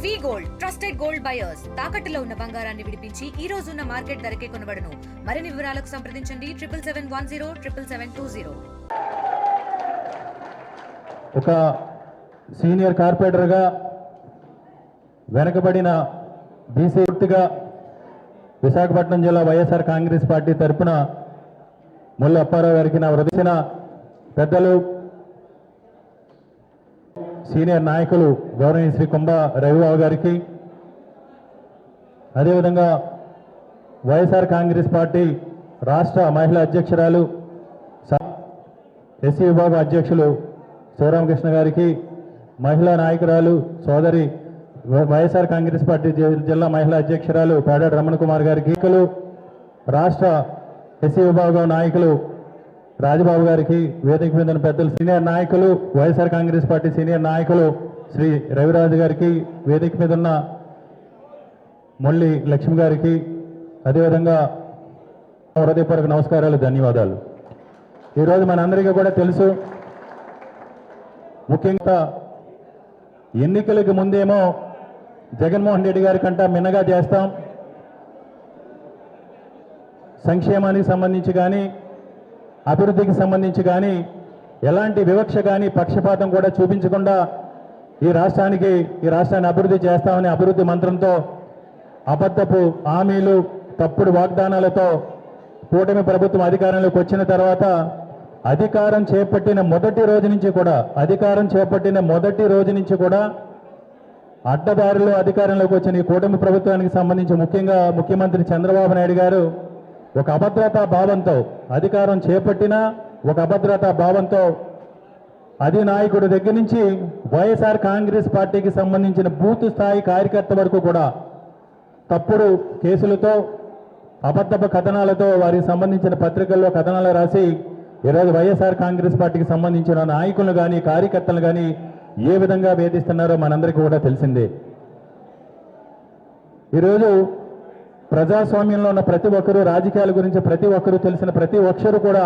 వి gold trusted gold buyers తాకట్టులో ఉన్న బంగారాన్ని విడిపించి ఈ రోజు ఉన్న మార్కెట్ ధరకే కొనబడును. మరిన్ని వివరాలకు సంప్రదించండి 7771077720. ఒక సీనియర్ కార్పొరేటర్గా వెనకబడిన బీసీ పూర్తిగా విశాఖపట్నం జిల్లా వైఎస్ఆర్ కాంగ్రెస్ పార్టీ తరఫున ముల్ల అప్పారావు గారికి నా వృధించిన పెద్దలు సీనియర్ నాయకులు గౌరవనీయ శ్రీ కుంభ రవిబాబు గారికి, అదేవిధంగా వైఎస్ఆర్ కాంగ్రెస్ పార్టీ రాష్ట్ర మహిళా అధ్యక్షురాలు ఎస్సీ విభాగం అధ్యక్షులు శివరామకృష్ణ గారికి, మహిళా నాయకురాలు సోదరి వైఎస్ఆర్ కాంగ్రెస్ పార్టీ జిల్లా మహిళా అధ్యక్షురాలు పేడాటి రమణ కుమార్ గారికి, రాష్ట్ర ఎస్సీ విభాగం నాయకులు రాజబాబు గారికి, వేదిక మీద ఉన్న పెద్దలు సీనియర్ నాయకులు వైఎస్ఆర్ కాంగ్రెస్ పార్టీ సీనియర్ నాయకులు శ్రీ రవిరాజు గారికి, వేదిక మీద ఉన్న మొల్లి లక్ష్మి గారికి, అదేవిధంగా హృదయపూర్వక నమస్కారాలు, ధన్యవాదాలు. ఈరోజు మనందరికీ కూడా తెలుసు, ముఖ్యంగా ఎన్నికలకు ముందేమో జగన్మోహన్ రెడ్డి గారి కంట మిన్నగా చేస్తాం, సంక్షేమానికి సంబంధించి కానీ అభివృద్ధికి సంబంధించి కానీ ఎలాంటి వివక్ష కానీ పక్షపాతం కూడా చూపించకుండా ఈ రాష్ట్రాన్ని అభివృద్ధి చేస్తామని అభివృద్ధి మంత్రంతో అబద్ధపు హామీలు, తప్పుడు వాగ్దానాలతో కూటమి ప్రభుత్వం అధికారంలోకి వచ్చిన తర్వాత అధికారం చేపట్టిన మొదటి రోజు నుంచి కూడా అడ్డదారిలో అధికారంలోకి వచ్చిన ఈ కూటమి ప్రభుత్వానికి సంబంధించి ముఖ్యంగా ముఖ్యమంత్రి చంద్రబాబు నాయుడు గారు ఒక అభద్రతా భావంతో అధికారం చేపట్టిన ఒక అభద్రతా భావంతో అధినాయకుడి దగ్గర నుంచి వైఎస్ఆర్ కాంగ్రెస్ పార్టీకి సంబంధించిన బూత్ స్థాయి కార్యకర్త వరకు కూడా తప్పుడు కేసులతో అబద్ధపు కథనాలతో వారికి సంబంధించిన పత్రికల్లో కథనాలు రాసి ఈరోజు వైఎస్ఆర్ కాంగ్రెస్ పార్టీకి సంబంధించిన నాయకులను కానీ కార్యకర్తలు కానీ ఏ విధంగా వేధిస్తున్నారో మనందరికీ కూడా తెలిసిందే. ఈరోజు ప్రజాస్వామ్యంలో ఉన్న ప్రతి ఒక్కరూ, రాజకీయాల గురించి ప్రతి ఒక్కరూ తెలిసిన ప్రతి ఒక్కరు కూడా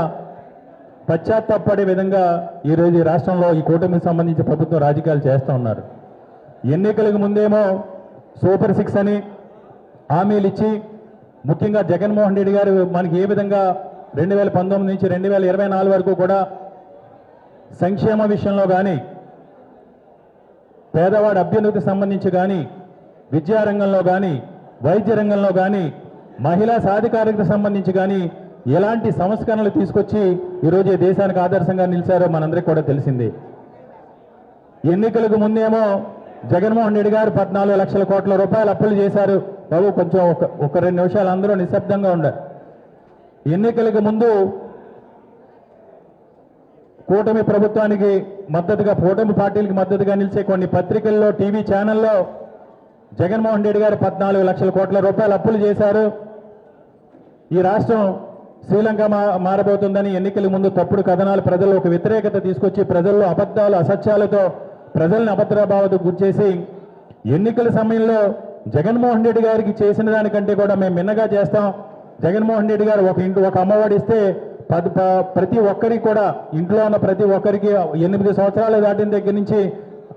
పశ్చాత్తాపడే విధంగా ఈరోజు ఈ రాష్ట్రంలో ఈ కూటమికి సంబంధించి ప్రభుత్వం రాజకీయాలు చేస్తూ ఉన్నారు. ఎన్నికలకు ముందేమో సూపర్ 6 అని హామీలు ఇచ్చి, ముఖ్యంగా జగన్మోహన్ రెడ్డి గారు మనకి ఏ విధంగా 2019 నుంచి 2024 వరకు కూడా సంక్షేమ విషయంలో కానీ, పేదవాడి అభ్యున్నతికి సంబంధించి కానీ, విద్యారంగంలో కానీ, వైద్య రంగంలో కానీ, మహిళా సాధికారికతకు సంబంధించి కానీ ఎలాంటి సంస్కరణలు తీసుకొచ్చి ఈరోజు దేశానికి ఆదర్శంగా నిలిచారో మనందరికీ కూడా తెలిసింది. ఎన్నికలకు ముందేమో జగన్మోహన్ రెడ్డి గారు 14 లక్షల కోట్ల రూపాయలు అప్పులు చేశారు. బాబు కొంచెం ఒక 2 నిమిషాలు అందరూ నిశ్శబ్దంగా ఉండారు. ఎన్నికలకు ముందు కూటమి ప్రభుత్వానికి మద్దతుగా, కూటమి పార్టీలకు మద్దతుగా నిలిచే కొన్ని పత్రికల్లో, టీవీ ఛానల్లో జగన్మోహన్ రెడ్డి గారు 14 లక్షల కోట్ల రూపాయలు అప్పులు చేశారు, ఈ రాష్ట్రం శ్రీలంక మారబోతుందని ఎన్నికల ముందు తప్పుడు కథనాలు ప్రజల్లో ఒక వ్యతిరేకత తీసుకొచ్చి ప్రజల్లో అబద్ధాలు, అసత్యాలతో ప్రజల్ని అభద్రభావతకు గురిచేసి ఎన్నికల సమయంలో జగన్మోహన్ రెడ్డి గారికి చేసిన దానికంటే కూడా మేము మిన్నగా చేస్తాం, జగన్మోహన్ రెడ్డి గారు ఒక అమ్మఒడి ఇస్తే ప్రతి ఒక్కరికి కూడా, ఇంట్లో ఉన్న ప్రతి ఒక్కరికి 8 సంవత్సరాలు దాటిన దగ్గర నుంచి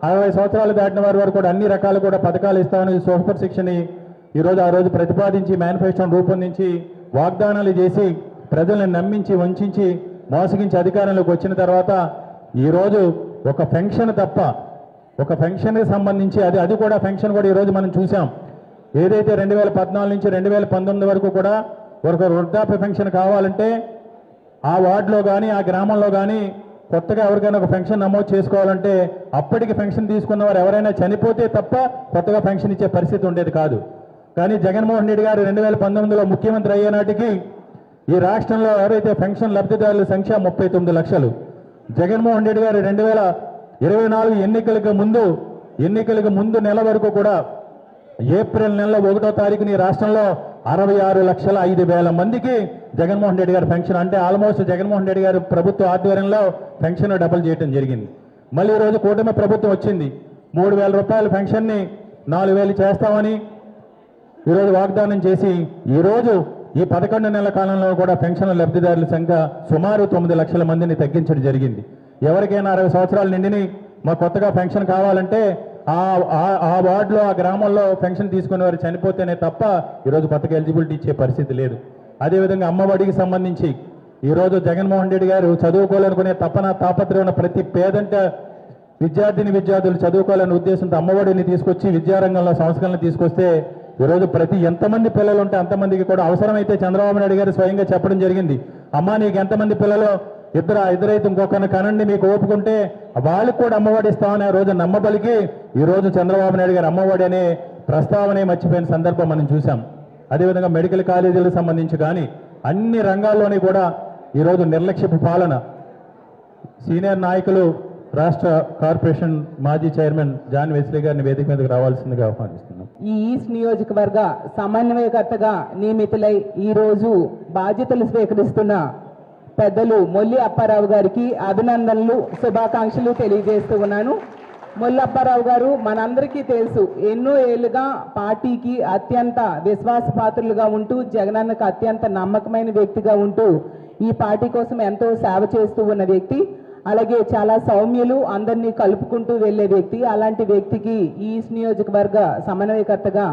60 సంవత్సరాలు దాటిన వారి వరకు కూడా అన్ని రకాలు కూడా పథకాలు ఇస్తామని సూపర్ 6 ని ఈరోజు ఆ రోజు ప్రతిపాదించి మేనిఫెస్టోను రూపొందించి వాగ్దానాలు చేసి ప్రజల్ని నమ్మించి, వంచి, మోసగించి అధికారంలోకి వచ్చిన తర్వాత ఈరోజు ఒక పెన్షన్ తప్ప, ఒక పెన్షన్కి సంబంధించి అది కూడా పెన్షన్ కూడా ఈరోజు మనం చూసాం. ఏదైతే 2014 నుంచి 2019 వరకు కూడా ఒక వృద్ధాప్య పెన్షన్ కావాలంటే ఆ వార్డులో కానీ, ఆ గ్రామంలో కానీ కొత్తగా ఎవరికైనా ఒక పెన్షన్ నమోదు చేసుకోవాలంటే అప్పటికి పెన్షన్ తీసుకున్న వారు ఎవరైనా చనిపోతే తప్ప కొత్తగా పెన్షన్ ఇచ్చే పరిస్థితి ఉండేది కాదు. కానీ జగన్మోహన్ రెడ్డి గారు 2019లో ముఖ్యమంత్రి అయ్యే నాటికి ఈ రాష్ట్రంలో ఎవరైతే పెన్షన్ లబ్ధిదారుల సంఖ్య 39 లక్షలు. జగన్మోహన్ రెడ్డి గారు 2024 ఎన్నికలకు ముందు నెల వరకు కూడా ఏప్రిల్ నెలలో 1వ తారీఖున ఈ రాష్ట్రంలో 66,05,000 మందికి జగన్మోహన్ రెడ్డి గారు పెన్షన్, అంటే ఆల్మోస్ట్ జగన్మోహన్ రెడ్డి గారు ప్రభుత్వ ఆధ్వర్యంలో పెన్షన్ డబుల్ చేయడం జరిగింది. మళ్ళీ ఈరోజు కూటమి ప్రభుత్వం వచ్చింది, 3,000 రూపాయల పెన్షన్ని 4,000 చేస్తామని ఈరోజు వాగ్దానం చేసి ఈరోజు ఈ 11 నెలల కాలంలో కూడా పెన్షన్ లబ్ధిదారుల సంఖ్య సుమారు 9 లక్షల మందిని తగ్గించడం జరిగింది. ఎవరికైనా 60 సంవత్సరాలు నిండిని మా కొత్తగా పెన్షన్ కావాలంటే ఆ వార్డులో ఆ గ్రామంలో పెన్షన్ తీసుకునే వారు చనిపోతేనే తప్ప ఈరోజు కొత్తగా ఎలిజిబిలిటీ ఇచ్చే పరిస్థితి లేదు. అదేవిధంగా అమ్మఒడికి సంబంధించి ఈరోజు జగన్మోహన్ రెడ్డి గారు చదువుకోవాలనుకునే తాపత్రయం ఉన్న ప్రతి పేదంట విద్యార్థులు చదువుకోవాలనే ఉద్దేశంతో అమ్మఒడిని తీసుకొచ్చి విద్యారంగంలో సంస్కరణలు తీసుకొస్తే ఈరోజు ఎంతమంది పిల్లలు ఉంటే అంతమందికి కూడా అవసరమైతే చంద్రబాబు నాయుడు గారు స్వయంగా చెప్పడం జరిగింది. అమ్మా నీకు ఎంతమంది పిల్లలు ఇద్దరైతే ఇంకొకరిని కనండి మీకు ఓపుకుంటే వాళ్ళకి కూడా అమ్మఒడి ఇస్తామని ఆ రోజు నమ్మబలికి ఈరోజు చంద్రబాబు నాయుడు గారు అమ్మఒడి అనే ప్రస్తావనే మర్చిపోయిన సందర్భం మనం చూసాం. అదేవిధంగా మెడికల్ కాలేజీలకు సంబంధించి కానీ అన్ని రంగాల్లోని కూడా ఈరోజు నిర్లక్ష్యపు పాలన. సీనియర్ నాయకులు రాష్ట్ర కార్పొరేషన్ మాజీ చైర్మన్ జాన్ వెస్లీ గారిని వేదిక మీదకి రావాల్సిందిగా ఆహ్వానిస్తున్నాం. ఈ ఈస్ట్ నియోజకవర్గ సమన్వయకర్తగా నియమితులై ఈరోజు బాధ్యతలు స్వీకరిస్తున్న పెద్దలు మొల్లి అప్పారావు గారికి అభినందనలు, శుభాకాంక్షలు తెలియజేస్తూ ఉన్నాను. మొల్లి అప్పారావు గారు మనందరికీ తెలుసు, ఎన్నో ఏళ్లుగా పార్టీకి అత్యంత విశ్వాసపాత్రులుగా ఉంటూ జగనన్నకు అత్యంత నమ్మకమైన వ్యక్తిగా ఉంటూ ఈ పార్టీ కోసం ఎంతో సేవ చేస్తూ ఉన్న వ్యక్తి. అలాగే చాలా సౌమ్యులు, అందరినీ కలుపుకుంటూ వెళ్లే వ్యక్తి. అలాంటి వ్యక్తికి ఈస్ట్ నియోజకవర్గ సమన్వయకర్తగా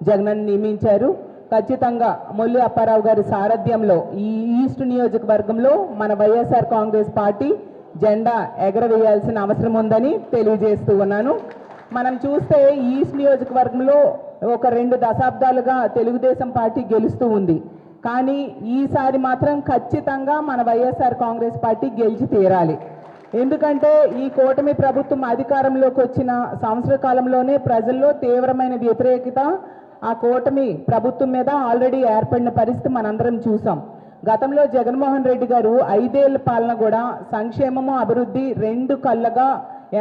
జగనన్న నియమించారు. ఖచ్చితంగా మొల్లి అప్పారావు గారి సారథ్యంలో ఈ ఈస్ట్ నియోజకవర్గంలో మన వైఎస్ఆర్ కాంగ్రెస్ పార్టీ జెండా ఎగరవేయాల్సిన అవసరం ఉందని తెలియజేస్తూ ఉన్నాను. మనం చూస్తే ఈస్ట్ నియోజకవర్గంలో ఒక 2 దశాబ్దాలుగా తెలుగుదేశం పార్టీ గెలుస్తూ ఉంది. కానీ ఈసారి మాత్రం ఖచ్చితంగా మన వైఎస్ఆర్ కాంగ్రెస్ పార్టీ గెలిచి తీరాలి. ఎందుకంటే ఈ కూటమి ప్రభుత్వం అధికారంలోకి వచ్చిన సంవత్సర కాలంలోనే ప్రజల్లో తీవ్రమైన వ్యతిరేకత ఆ కూటమి ప్రభుత్వం మీద ఆల్రెడీ ఏర్పడిన పరిస్థితి మనందరం చూసాం. గతంలో జగన్మోహన్ రెడ్డి గారు 5 ఏళ్ల పాలన కూడా సంక్షేమము అభివృద్ధి 2 కళ్ళగా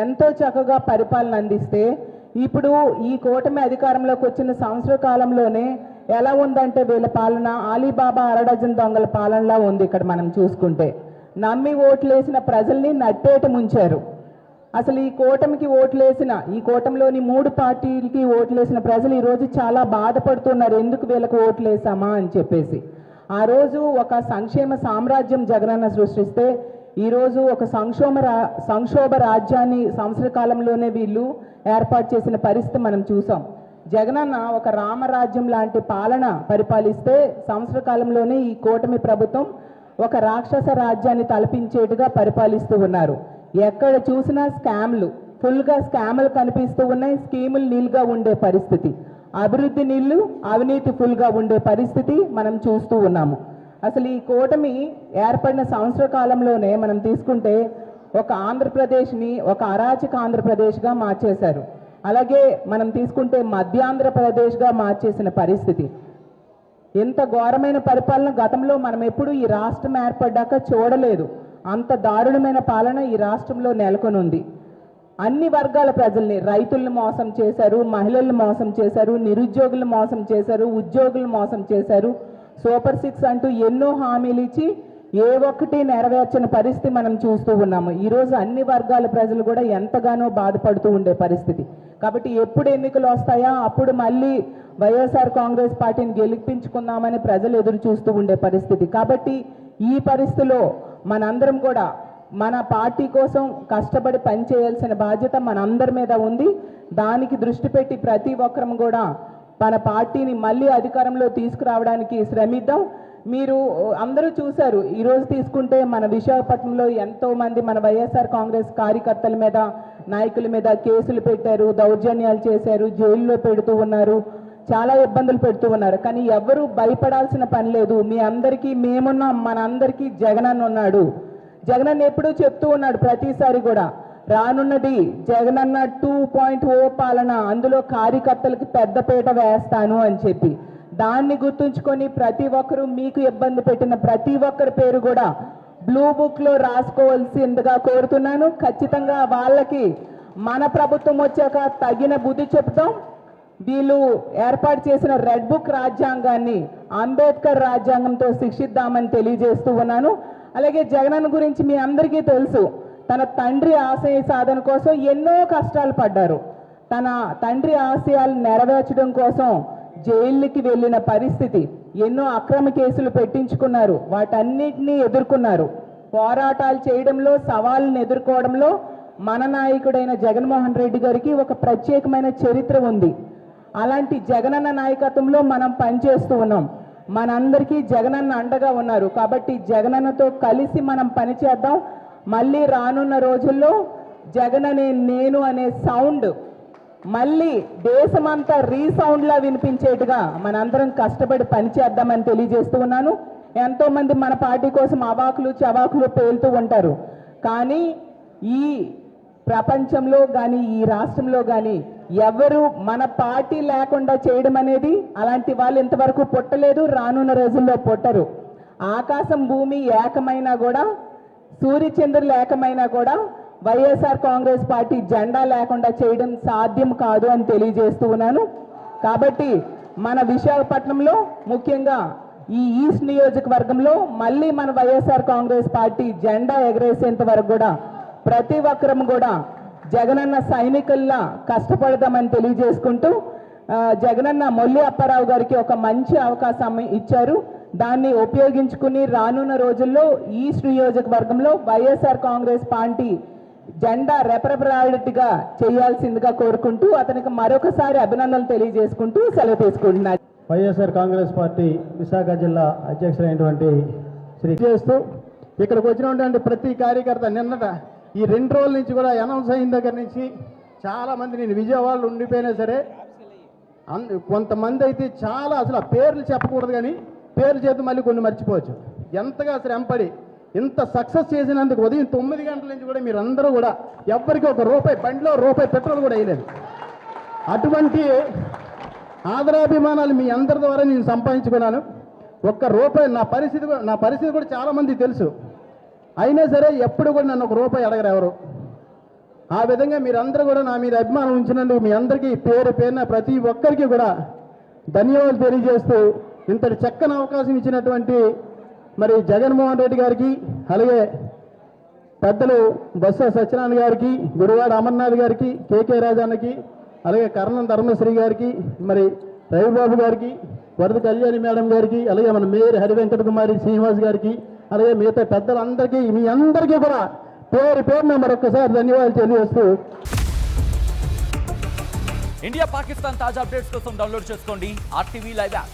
ఎంతో చక్కగా పరిపాలన అందిస్తే, ఇప్పుడు ఈ కూటమి అధికారంలోకి వచ్చిన సంవత్సర కాలంలోనే ఎలా ఉందంటే వీళ్ళ పాలన ఆలీబాబా అరడజన్ దొంగల పాలనలా ఉంది. ఇక్కడ మనం చూసుకుంటే నమ్మి ఓట్లేసిన ప్రజల్ని నట్టేట ముంచారు. అసలు ఈ కూటమికి ఓట్లేసిన, ఈ కూటమిలోని 3 పార్టీలకి ఓట్లేసిన ప్రజలు ఈరోజు చాలా బాధపడుతున్నారు, ఎందుకు వీళ్ళకి ఓట్లేసామా అని చెప్పేసి. ఆ రోజు ఒక సంక్షేమ సామ్రాజ్యం జగనన్న సృష్టిస్తే ఈరోజు ఒక సంక్షోభ రాజ్యాన్ని సంవత్సర కాలంలోనే వీళ్ళు ఏర్పాటు చేసిన పరిస్థితి మనం చూసాం. జగనన్న ఒక రామరాజ్యం లాంటి పాలన పరిపాలిస్తే సంవత్సర కాలంలోనే ఈ కూటమి ప్రభుత్వం ఒక రాక్షస రాజ్యాన్ని తలపించేట్టుగా పరిపాలిస్తూ ఉన్నారు. ఎక్కడ చూసినా స్కామ్లు, ఫుల్గా స్కామ్లు కనిపిస్తూ ఉన్నాయి. స్కీములు నీళ్ళుగా ఉండే పరిస్థితి, అభివృద్ధి నీళ్లు, అవినీతి ఫుల్గా ఉండే పరిస్థితి మనం చూస్తూ ఉన్నాము. అసలు ఈ కూటమి ఏర్పడిన సంవత్సర కాలంలోనే మనం తీసుకుంటే ఒక ఆంధ్రప్రదేశ్ని ఒక అరాచక ఆంధ్రప్రదేశ్గా మార్చేశారు. అలాగే మనం తీసుకుంటే మధ్యాంధ్రప్రదేశ్గా మార్చేసిన పరిస్థితి. ఎంత ఘోరమైన పరిపాలన గతంలో మనం ఎప్పుడు ఈ రాష్ట్రం ఏర్పడ్డాక చూడలేదు. అంత దారుణమైన పాలన ఈ రాష్ట్రంలో నెలకొని ఉంది. అన్ని వర్గాల ప్రజల్ని, రైతులను మోసం చేశారు, మహిళలను మోసం చేశారు, నిరుద్యోగులను మోసం చేశారు, ఉద్యోగులను మోసం చేశారు. సూపర్ 6 అంటూ ఎన్నో హామీలు ఇచ్చి ఏ ఒక్కటి నెరవేర్చిన పరిస్థితి మనం చూస్తూ ఉన్నాము. ఈరోజు అన్ని వర్గాల ప్రజలు కూడా ఎంతగానో బాధపడుతూ ఉండే పరిస్థితి. కాబట్టి ఎప్పుడు ఎన్నికలు వస్తాయా అప్పుడు మళ్ళీ వైఎస్ఆర్ కాంగ్రెస్ పార్టీని గెలిపించుకుందామని ప్రజలు ఎదురు చూస్తూ ఉండే పరిస్థితి. కాబట్టి ఈ పరిస్థితిలో మనందరం కూడా మన పార్టీ కోసం కష్టపడి పనిచేయాల్సిన బాధ్యత మనందరి మీద ఉంది. దానికి దృష్టి పెట్టి ప్రతి ఒక్కరం కూడా మన పార్టీని మళ్ళీ అధికారంలో తీసుకురావడానికి శ్రమిద్దాం. మీరు అందరూ చూశారు, ఈరోజు తీసుకుంటే మన విశాఖపట్నంలో ఎంతో మంది మన వైఎస్ఆర్ కాంగ్రెస్ కార్యకర్తల మీద, నాయకుల మీద కేసులు పెట్టారు, దౌర్జన్యాలు చేశారు, జైల్లో పెడుతూ ఉన్నారు, చాలా ఇబ్బందులు పెడుతూ ఉన్నారు. కానీ ఎవరు భయపడాల్సిన పని లేదు. మీ అందరికీ మేమున్నాం, మనందరికీ జగనన్న ఉన్నాడు. జగనన్న ఎప్పుడూ చెప్తూ ఉన్నాడు ప్రతిసారి కూడా, రానున్నది జగనన్న 2.0 పాలన, అందులో కార్యకర్తలకు పెద్దపీట వేస్తాను అని చెప్పి. దాన్ని గుర్తుంచుకొని ప్రతి ఒక్కరూ మీకు ఇబ్బంది పెట్టిన ప్రతి ఒక్కరి పేరు కూడా బ్లూ బుక్లో రాసుకోవాల్సిందిగా కోరుతున్నాను. ఖచ్చితంగా వాళ్ళకి మన ప్రభుత్వం వచ్చాక తగిన బుద్ధి చెప్తాం. వీళ్ళు ఏర్పాటు చేసిన రెడ్ బుక్ రాజ్యాంగాన్ని అంబేద్కర్ రాజ్యాంగంతో శిక్షిద్దామని తెలియజేస్తూ ఉన్నాను. అలాగే జగనన్న గురించి మీ అందరికీ తెలుసు, తన తండ్రి ఆశయ సాధన కోసం ఎన్నో కష్టాలు పడ్డారు. తన తండ్రి ఆశయాలు నెరవేర్చడం కోసం జైలుకి వెళ్ళిన పరిస్థితి, ఎన్నో అక్రమ కేసులు పెట్టించుకున్నారు, వాటన్నిటినీ ఎదుర్కొన్నారు. పోరాటాలు చేయడంలో, సవాళ్ళను ఎదుర్కోవడంలో మన నాయకుడైన జగన్మోహన్ రెడ్డి గారికి ఒక ప్రత్యేకమైన చరిత్ర ఉంది. అలాంటి జగనన్న నాయకత్వంలో మనం పనిచేస్తూ ఉన్నాం. మనందరికీ జగనన్న అండగా ఉన్నారు. కాబట్టి జగనన్నతో కలిసి మనం పనిచేద్దాం. మళ్ళీ రానున్న రోజుల్లో జగననే నేను అనే సౌండ్ మళ్ళీ దేశమంతా రీసౌండ్లా వినిపించేట్టుగా మనందరం కష్టపడి పనిచేద్దామని తెలియజేస్తూ ఉన్నాను. ఎంతో మంది మన పార్టీ కోసం అవాకులు చవాకులు పేలుతూ ఉంటారు. కానీ ఈ ప్రపంచంలో కానీ ఈ రాష్ట్రంలో కానీ ఎవరు మన పార్టీ లేకుండా చేయడం అనేది అలాంటి వాళ్ళు ఇంతవరకు పుట్టలేదు, రానున్న రోజుల్లో పుట్టరు. ఆకాశం భూమి ఏకమైనా కూడా, సూర్యచంద్రులు ఏకమైనా కూడా వైఎస్ఆర్ కాంగ్రెస్ పార్టీ జెండా లేకుండా చేయడం సాధ్యం కాదు అని తెలియజేస్తూ ఉన్నాను. కాబట్టి మన విశాఖపట్నంలో ముఖ్యంగా ఈ ఈస్ట్ నియోజకవర్గంలో మళ్ళీ మన వైఎస్ఆర్ కాంగ్రెస్ పార్టీ జెండా ఎగరేసేంత వరకు కూడా ప్రతి ఒక్కరం కూడా జగనన్న సైనికుల్లా కష్టపడదామని తెలియజేసుకుంటూ జగనన్న మొల్లి అప్పారావు గారికి ఒక మంచి అవకాశం ఇచ్చారు. దాన్ని ఉపయోగించుకుని రానున్న రోజుల్లో ఈస్ట్ నియోజకవర్గంలో వైఎస్ఆర్ కాంగ్రెస్ పార్టీ జెండా రెపరెపలాడేట్టుగా చేయాల్సిందిగా కోరుకుంటూ అతనికి మరొకసారి అభినందనలు తెలియజేసుకుంటూ సెలవు తీసుకుంటున్నారు. వైఎస్ఆర్ కాంగ్రెస్ పార్టీ విశాఖ జిల్లా అధ్యక్షులైనటువంటి శ్రీ చేస్తూ ఇక్కడికి వచ్చినటువంటి ప్రతి కార్యకర్త నిన్నట ఈ 2 రోజుల నుంచి కూడా అనౌన్స్ అయిన దగ్గర నుంచి చాలామంది నేను విజయవాడలో ఉండిపోయినా సరే కొంతమంది అయితే చాలా అసలు ఆ పేర్లు చెప్పకూడదు కానీ పేర్లు చేతి మళ్ళీ కొన్ని మర్చిపోవచ్చు. ఎంతగా శ్రమపడి ఇంత సక్సెస్ చేసినందుకు ఉదయం 9 గంటల నుంచి కూడా మీరందరూ కూడా ఎవ్వరికి ₹1 బండిలో ₹1 పెట్రోల్ కూడా వేయలేదు. అటువంటి ఆదరాభిమానాలు మీ అందరి ద్వారా నేను సంపాదించుకున్నాను. ₹1 నా పరిస్థితి కూడా చాలామంది తెలుసు. అయినా సరే ఎప్పుడు కూడా నన్ను ₹1 అడగరు ఎవరు. ఆ విధంగా మీరందరూ కూడా నా మీద అభిమానం ఉంచినందుకు మీ అందరికీ పేరు పేరున ప్రతి ఒక్కరికి కూడా ధన్యవాదాలు తెలియజేస్తూ ఇంతటి చక్కని అవకాశం ఇచ్చినటువంటి మరి జగన్మోహన్ రెడ్డి గారికి, అలాగే పెద్దలు బొత్స సత్యనారాయణ గారికి, గుడివాడ అమర్నాథ్ గారికి, కేకే రాజాన్నకి, అలాగే కర్ణం ధర్మశ్రీ గారికి, మరి రవిబాబు గారికి, వరద కళ్యాణి మేడం గారికి, అలాగే మన మేయర్ హరివెంకట కుమారి శ్రీనివాస్ గారికి, అలాగే మిగతా పెద్దలందరికీ మీ అందరికీ కూడా పేరు పేరున మరొకసారి ధన్యవాదాలు తెలియజేస్తూ ఇండియా పాకిస్తాన్ తాజా అప్డేట్స్ కోసం డౌన్లోడ్ చేసుకోండి RTV లైవ్ యాప్.